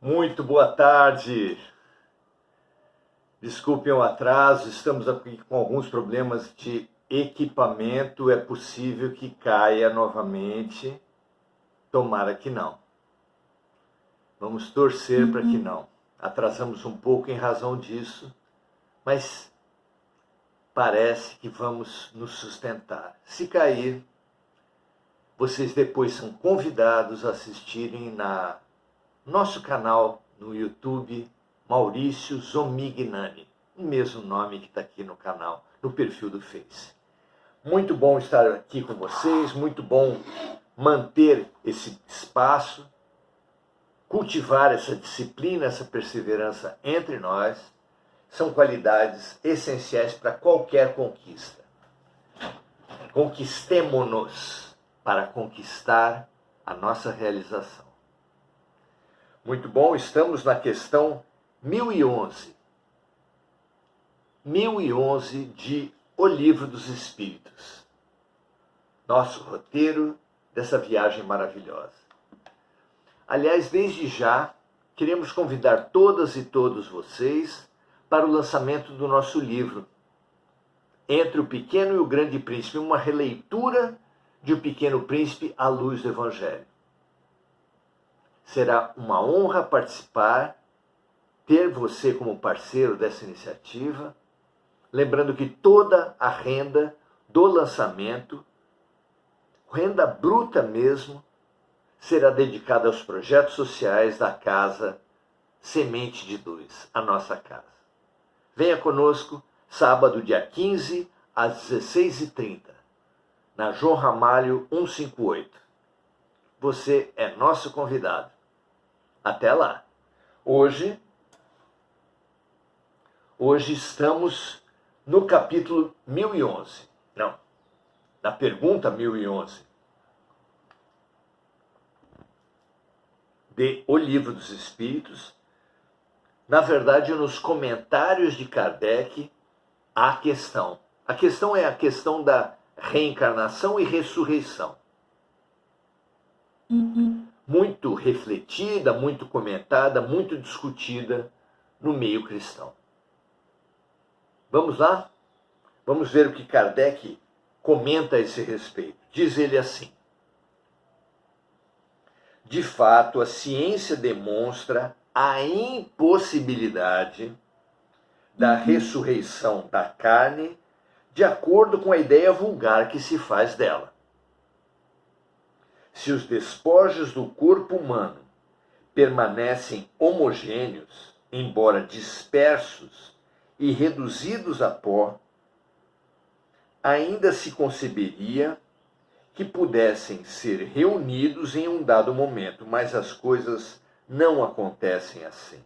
Muito boa tarde. Desculpem o atraso, estamos aqui com alguns problemas de equipamento. É possível que caia novamente. Tomara que não. Vamos torcer para que não. Atrasamos um pouco em razão disso, mas parece que vamos nos sustentar. Se cair, vocês depois são convidados a assistirem na nosso canal no YouTube, Maurício Zomignani, o mesmo nome que está aqui no canal, no perfil do Face. Muito bom estar aqui com vocês, muito bom manter esse espaço, cultivar essa disciplina, essa perseverança entre nós, são qualidades essenciais para qualquer conquista. Conquistemo-nos para conquistar a nossa realização. Muito bom, estamos na questão 1011. 1011 de O Livro dos Espíritos. Nosso roteiro dessa viagem maravilhosa. Aliás, desde já, queremos convidar todas e todos vocês para o lançamento do nosso livro, Entre o Pequeno e o Grande Príncipe, uma releitura de O Pequeno Príncipe à luz do Evangelho. Será uma honra participar, ter você como parceiro dessa iniciativa. Lembrando que toda a renda do lançamento, renda bruta mesmo, será dedicada aos projetos sociais da Casa Semente de Luz, a nossa casa. Venha conosco, sábado, dia 15, às 16h30, na João Ramalho 158. Você é nosso convidado. Até lá. Hoje estamos no capítulo 1011. Não, na pergunta 1011 de O Livro dos Espíritos. Na verdade, nos comentários de Kardec, a questão. A questão é a questão da reencarnação e ressurreição. Muito refletida, muito comentada, muito discutida no meio cristão. Vamos lá? Vamos ver o que Kardec comenta a esse respeito. Diz ele assim: de fato, a ciência demonstra a impossibilidade da ressurreição da carne de acordo com a ideia vulgar que se faz dela. Se os despojos do corpo humano permanecem homogêneos, embora dispersos e reduzidos a pó, ainda se conceberia que pudessem ser reunidos em um dado momento, mas as coisas não acontecem assim.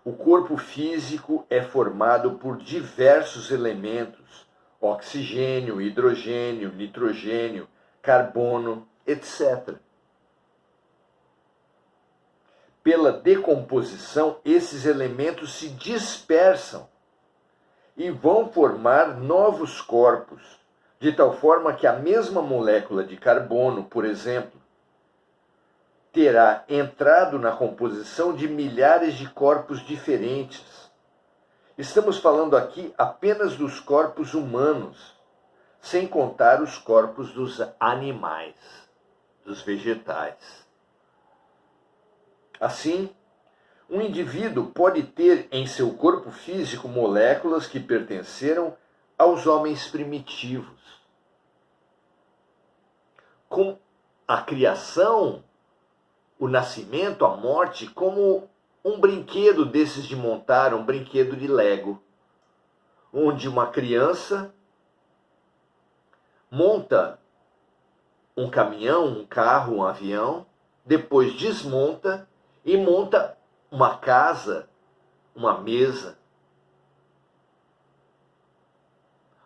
O corpo físico é formado por diversos elementos: oxigênio, hidrogênio, nitrogênio, carbono, etc. Pela decomposição, esses elementos se dispersam e vão formar novos corpos, de tal forma que a mesma molécula de carbono, por exemplo, terá entrado na composição de milhares de corpos diferentes. Estamos falando aqui apenas dos corpos humanos, sem contar os corpos dos animais, dos vegetais. Assim, um indivíduo pode ter em seu corpo físico moléculas que pertenceram aos homens primitivos. Com a criação, o nascimento, a morte, como um brinquedo desses de montar, um brinquedo de Lego, onde uma criança monta um caminhão, um carro, um avião, depois desmonta e monta uma casa, uma mesa,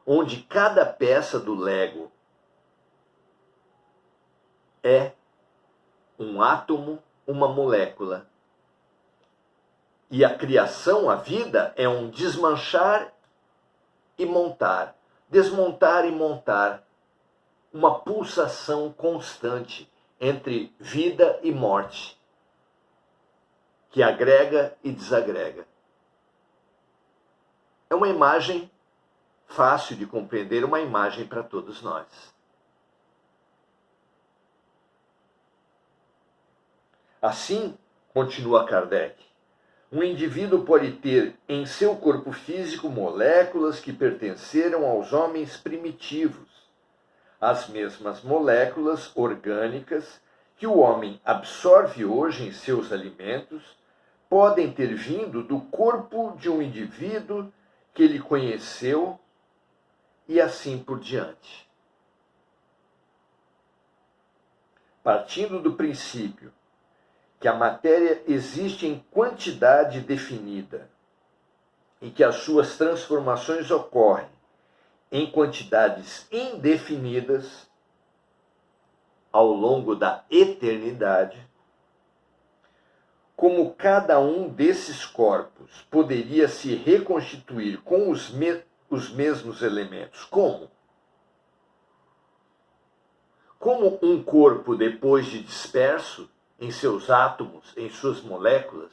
onde cada peça do Lego é um átomo, uma molécula. E a criação, a vida, é um desmanchar e montar, desmontar e montar, uma pulsação constante entre vida e morte, que agrega e desagrega. É uma imagem fácil de compreender, uma imagem para todos nós. Assim, continua Kardec, um indivíduo pode ter em seu corpo físico moléculas que pertenceram aos homens primitivos, as mesmas moléculas orgânicas que o homem absorve hoje em seus alimentos podem ter vindo do corpo de um indivíduo que ele conheceu e assim por diante. Partindo do princípio que a matéria existe em quantidade definida e que as suas transformações ocorrem em quantidades indefinidas ao longo da eternidade, como cada um desses corpos poderia se reconstituir com os mesmos elementos? Como? Como um corpo, depois de disperso em seus átomos, em suas moléculas,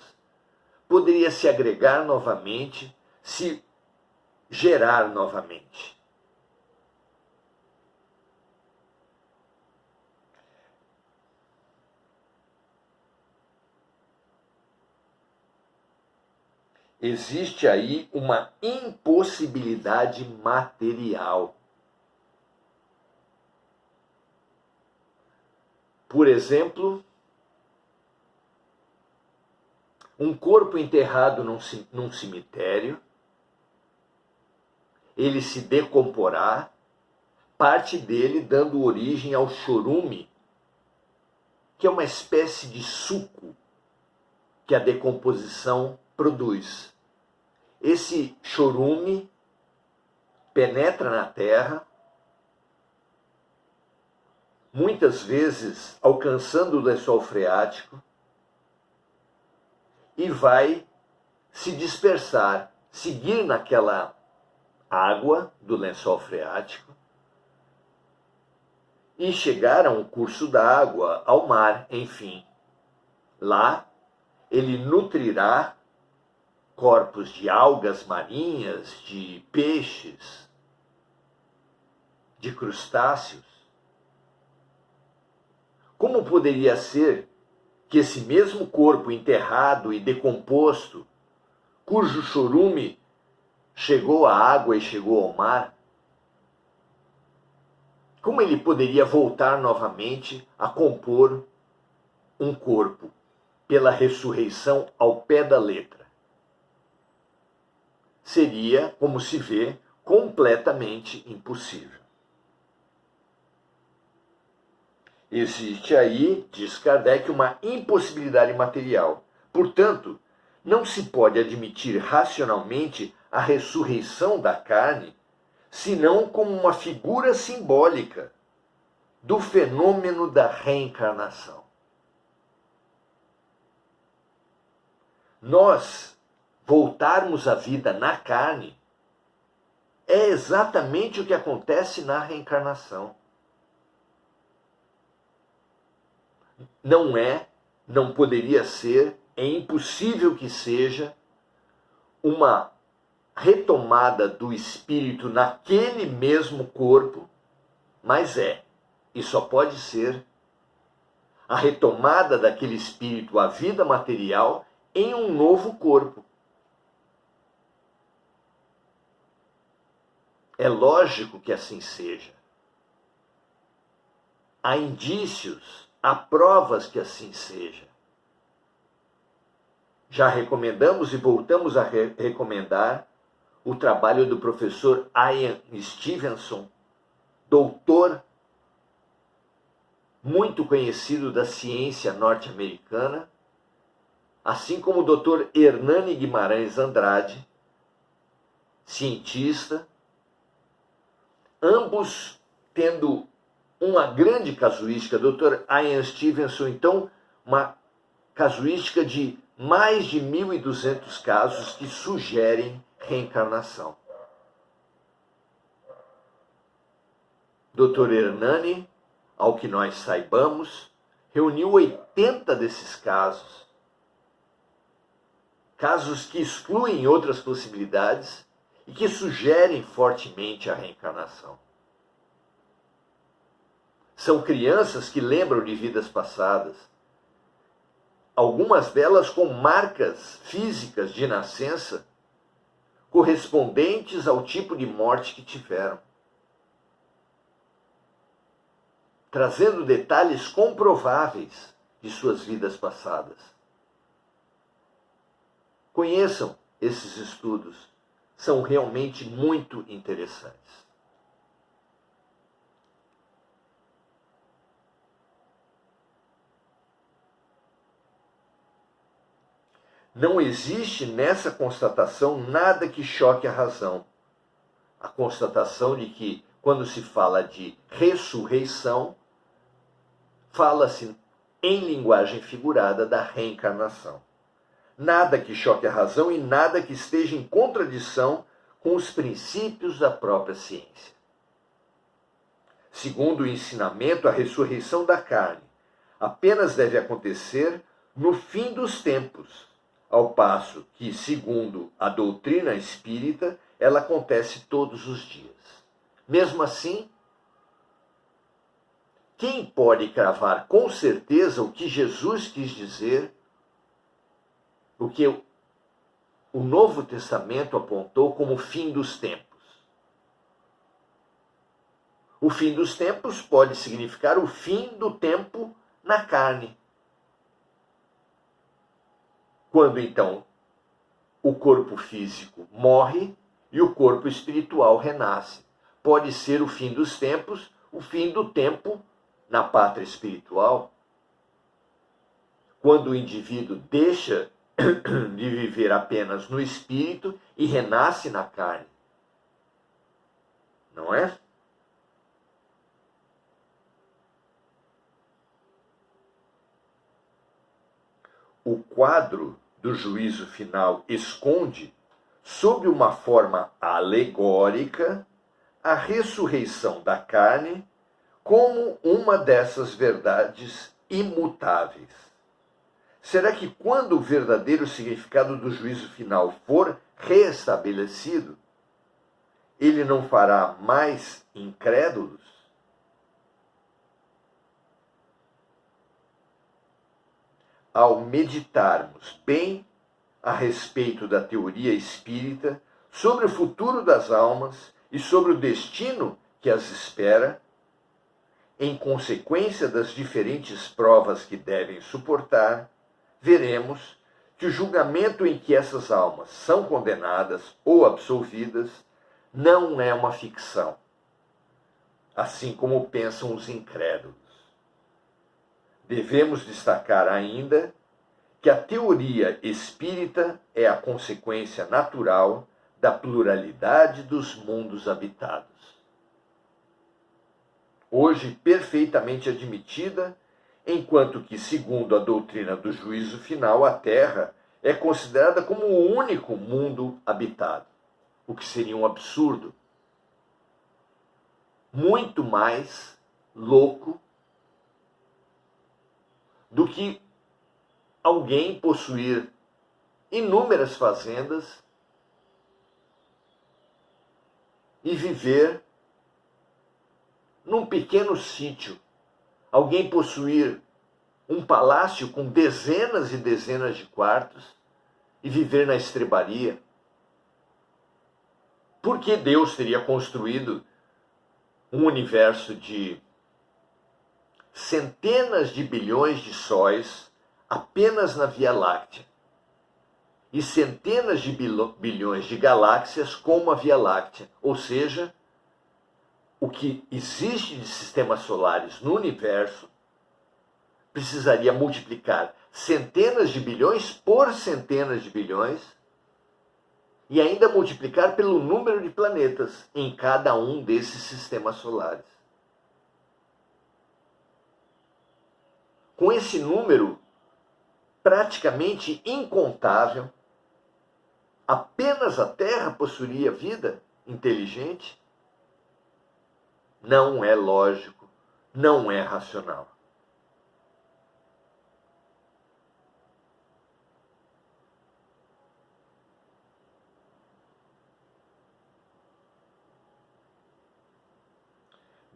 poderia se agregar novamente, se gerar novamente? Existe aí uma impossibilidade material. Por exemplo, um corpo enterrado num cemitério, ele se decomporá, parte dele dando origem ao chorume, que é uma espécie de suco que a decomposição produz. Esse chorume penetra na terra, muitas vezes alcançando o lençol freático, e vai se dispersar, seguir naquela água do lençol freático e chegar a um curso d'água, ao mar, enfim. Lá ele nutrirá corpos de algas marinhas, de peixes, de crustáceos. Como poderia ser que esse mesmo corpo enterrado e decomposto, cujo chorume chegou à água e chegou ao mar, como ele poderia voltar novamente a compor um corpo pela ressurreição ao pé da letra? Seria, como se vê, completamente impossível. Existe aí, diz Kardec, uma impossibilidade material. Portanto, não se pode admitir racionalmente a ressurreição da carne, senão como uma figura simbólica do fenômeno da reencarnação. Nós voltarmos à vida na carne é exatamente o que acontece na reencarnação. Não poderia ser, é impossível que seja uma retomada do espírito naquele mesmo corpo, mas e só pode ser a retomada daquele espírito à vida material em um novo corpo. É lógico que assim seja. Há indícios, há provas que assim seja. Já recomendamos e voltamos a recomendar o trabalho do professor Ian Stevenson, doutor muito conhecido da ciência norte-americana, assim como o Dr. Hernani Guimarães Andrade, cientista, ambos tendo uma grande casuística. Dr. Ian Stevenson, então, uma casuística de mais de 1.200 casos que sugerem reencarnação. Dr. Hernani, ao que nós saibamos, reuniu 80 desses casos, casos que excluem outras possibilidades e que sugerem fortemente a reencarnação. São crianças que lembram de vidas passadas, algumas delas com marcas físicas de nascença correspondentes ao tipo de morte que tiveram, trazendo detalhes comprováveis de suas vidas passadas. Conheçam esses estudos, são realmente muito interessantes. Não existe nessa constatação nada que choque a razão. A constatação de que, quando se fala de ressurreição, fala-se em linguagem figurada da reencarnação. Nada que choque a razão e nada que esteja em contradição com os princípios da própria ciência. Segundo o ensinamento, a ressurreição da carne apenas deve acontecer no fim dos tempos, ao passo que, segundo a doutrina espírita, ela acontece todos os dias. Mesmo assim, quem pode cravar com certeza o que Jesus quis dizer, o que o Novo Testamento apontou como o fim dos tempos? O fim dos tempos pode significar o fim do tempo na carne. Quando, então, o corpo físico morre e o corpo espiritual renasce. Pode ser o fim dos tempos, o fim do tempo na pátria espiritual. Quando o indivíduo deixa de viver apenas no espírito e renasce na carne. Não é? O quadro do juízo final esconde, sob uma forma alegórica, a ressurreição da carne como uma dessas verdades imutáveis. Será que quando o verdadeiro significado do juízo final for reestabelecido, ele não fará mais incrédulos? Ao meditarmos bem a respeito da teoria espírita, sobre o futuro das almas e sobre o destino que as espera, em consequência das diferentes provas que devem suportar, veremos que o julgamento em que essas almas são condenadas ou absolvidas não é uma ficção, assim como pensam os incrédulos. Devemos destacar ainda que a teoria espírita é a consequência natural da pluralidade dos mundos habitados. Hoje perfeitamente admitida, enquanto que, segundo a doutrina do juízo final, a Terra é considerada como o único mundo habitado, o que seria um absurdo. Muito mais louco do que alguém possuir inúmeras fazendas e viver num pequeno sítio. Alguém possuir um palácio com dezenas e dezenas de quartos e viver na estrebaria. Por que Deus teria construído um universo de centenas de bilhões de sóis apenas na Via Láctea e centenas de bilhões de galáxias como a Via Láctea? Ou seja, o que existe de sistemas solares no universo precisaria multiplicar centenas de bilhões por centenas de bilhões e ainda multiplicar pelo número de planetas em cada um desses sistemas solares. Com esse número praticamente incontável, apenas a Terra possuiria vida inteligente? Não é lógico, não é racional.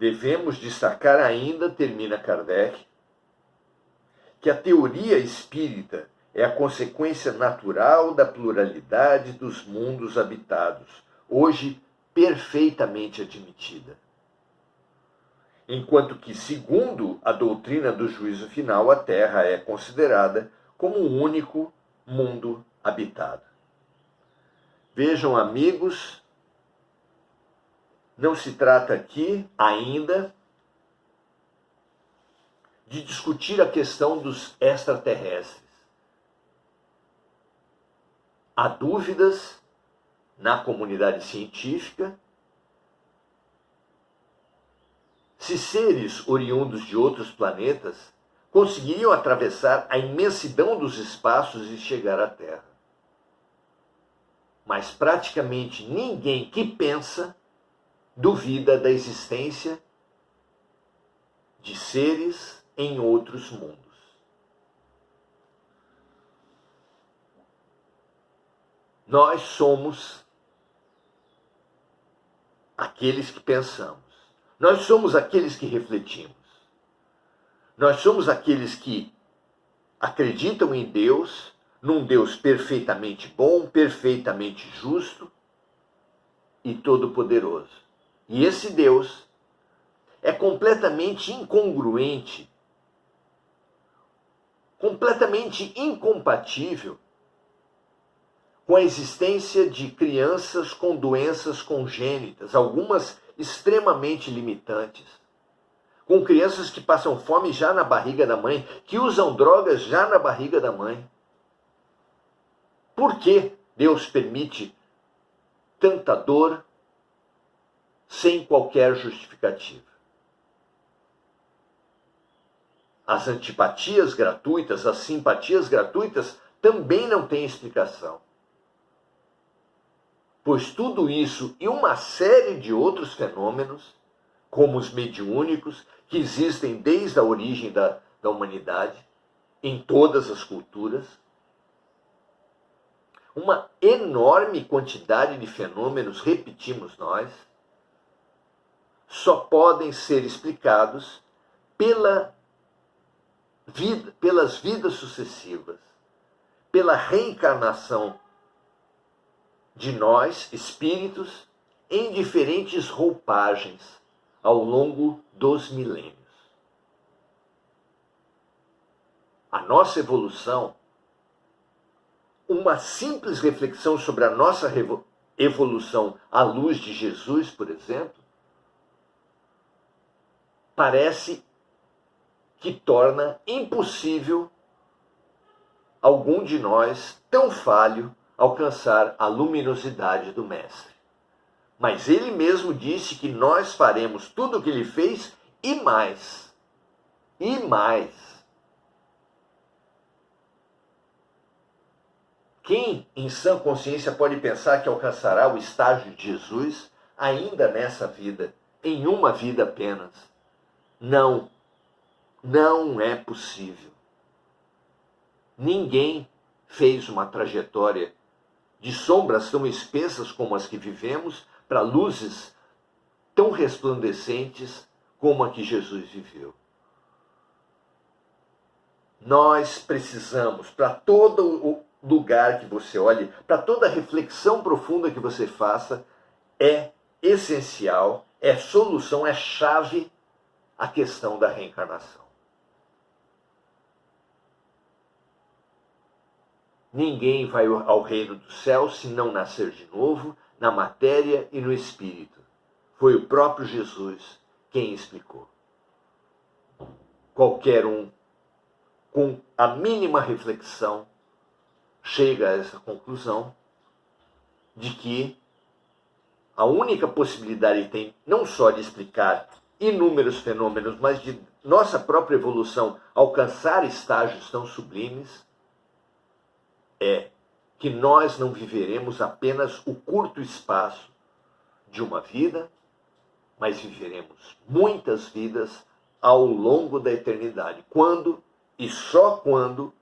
devemos destacar ainda, termina Kardec, que a teoria espírita é a consequência natural da pluralidade dos mundos habitados, hoje perfeitamente admitida. Enquanto que, segundo a doutrina do juízo final, a Terra é considerada como o único mundo habitado. Vejam, amigos, não se trata aqui ainda de discutir a questão dos extraterrestres. Há dúvidas na comunidade científica se seres oriundos de outros planetas conseguiriam atravessar a imensidão dos espaços e chegar à Terra. Mas praticamente ninguém que pensa duvida da existência de seres em outros mundos. Nós somos aqueles que pensamos. Nós somos aqueles que refletimos. Nós somos aqueles que acreditam em Deus, num Deus perfeitamente bom, perfeitamente justo e todo-poderoso. E esse Deus é completamente incongruente, completamente incompatível com a existência de crianças com doenças congênitas, algumas extremamente limitantes, com crianças que passam fome já na barriga da mãe, que usam drogas já na barriga da mãe. Por que Deus permite tanta dor sem qualquer justificativa? As antipatias gratuitas, as simpatias gratuitas também não têm explicação. Pois tudo isso e uma série de outros fenômenos, como os mediúnicos, que existem desde a origem da humanidade, em todas as culturas, uma enorme quantidade de fenômenos, repetimos nós, só podem ser explicados pelas vidas sucessivas, pela reencarnação de nós, espíritos, em diferentes roupagens ao longo dos milênios. A nossa evolução, uma simples reflexão sobre a nossa evolução à luz de Jesus, por exemplo, parece que torna impossível algum de nós, tão falho, alcançar a luminosidade do Mestre. Mas ele mesmo disse que nós faremos tudo o que ele fez e mais. E mais. Quem, em sã consciência, pode pensar que alcançará o estágio de Jesus ainda nessa vida, em uma vida apenas? Não. Não é possível. Ninguém fez uma trajetória de sombras tão espessas como as que vivemos para luzes tão resplandecentes como a que Jesus viveu. Nós precisamos, para todo o lugar que você olhe, para toda reflexão profunda que você faça, é essencial, é solução, é chave a questão da reencarnação. Ninguém vai ao reino do céu se não nascer de novo, na matéria e no espírito. Foi o próprio Jesus quem explicou. Qualquer um, com a mínima reflexão, chega a essa conclusão de que a única possibilidade que tem, não só de explicar inúmeros fenômenos, mas de nossa própria evolução alcançar estágios tão sublimes, é que nós não viveremos apenas o curto espaço de uma vida, mas viveremos muitas vidas ao longo da eternidade. Quando, e só quando,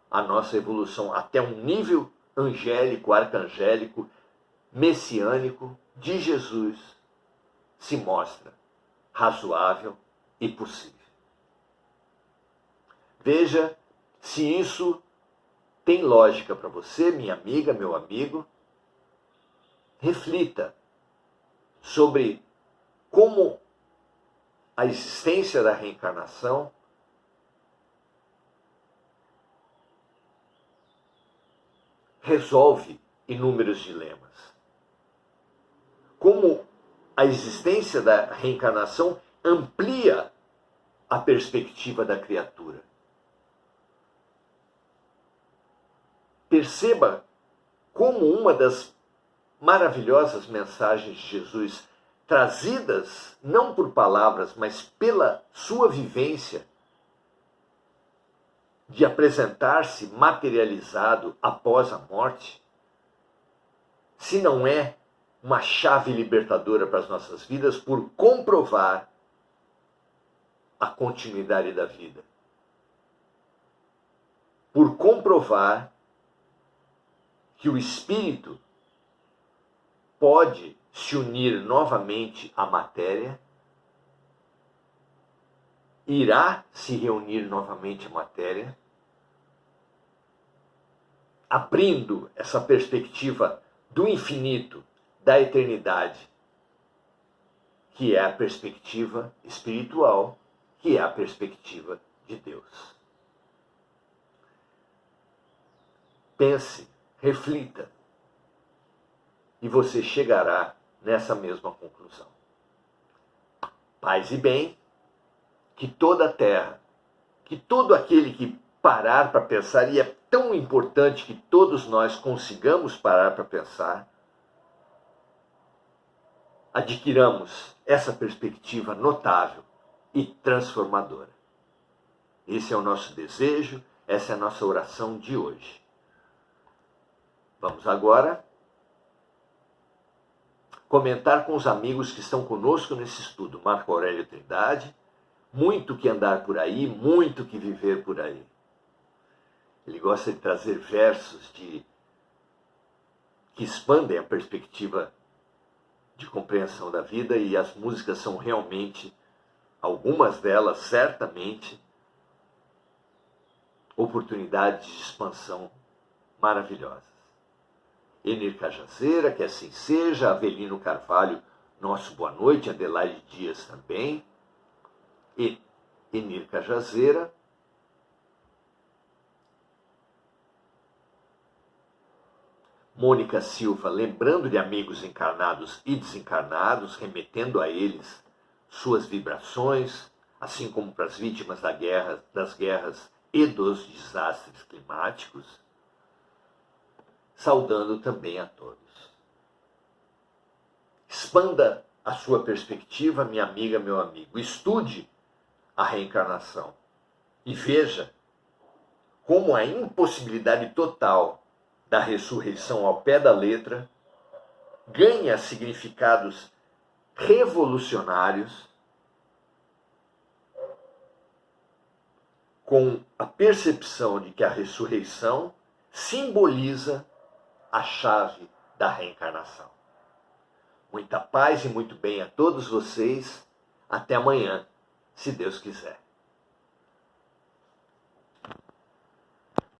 a nossa evolução até um nível angélico, arcangélico, messiânico de Jesus se mostra razoável e possível. Veja se isso tem lógica para você, minha amiga, meu amigo. Reflita sobre como a existência da reencarnação resolve inúmeros dilemas. Como a existência da reencarnação amplia a perspectiva da criatura. Perceba como uma das maravilhosas mensagens de Jesus, trazidas não por palavras, mas pela sua vivência, de apresentar-se materializado após a morte, se não é uma chave libertadora para as nossas vidas por comprovar a continuidade da vida. Por comprovar que o espírito pode se unir novamente à matéria, irá se reunir novamente à matéria, abrindo essa perspectiva do infinito, da eternidade, que é a perspectiva espiritual, que é a perspectiva de Deus. Pense, reflita, e você chegará nessa mesma conclusão. Paz e bem, que toda a terra, que todo aquele que parar para pensar, e é tão importante que todos nós consigamos parar para pensar, adquiramos essa perspectiva notável e transformadora. Esse é o nosso desejo, essa é a nossa oração de hoje. Vamos agora comentar com os amigos que estão conosco nesse estudo. Marco Aurélio Trindade, muito que andar por aí, muito que viver por aí. Ele gosta de trazer versos que expandem a perspectiva de compreensão da vida, e as músicas são realmente, algumas delas certamente, oportunidades de expansão maravilhosas. Enir Cajazeira, que assim seja. Avelino Carvalho, nosso boa noite. Adelaide Dias também. E Enir Cajazeira. Mônica Silva, lembrando de amigos encarnados e desencarnados, remetendo a eles suas vibrações, assim como para as vítimas das guerras e dos desastres climáticos. Saudando também a todos. Expanda a sua perspectiva, minha amiga, meu amigo. Estude a reencarnação e veja como a impossibilidade total da ressurreição ao pé da letra ganha significados revolucionários com a percepção de que a ressurreição simboliza a chave da reencarnação. Muita paz e muito bem a todos vocês. Até amanhã, se Deus quiser.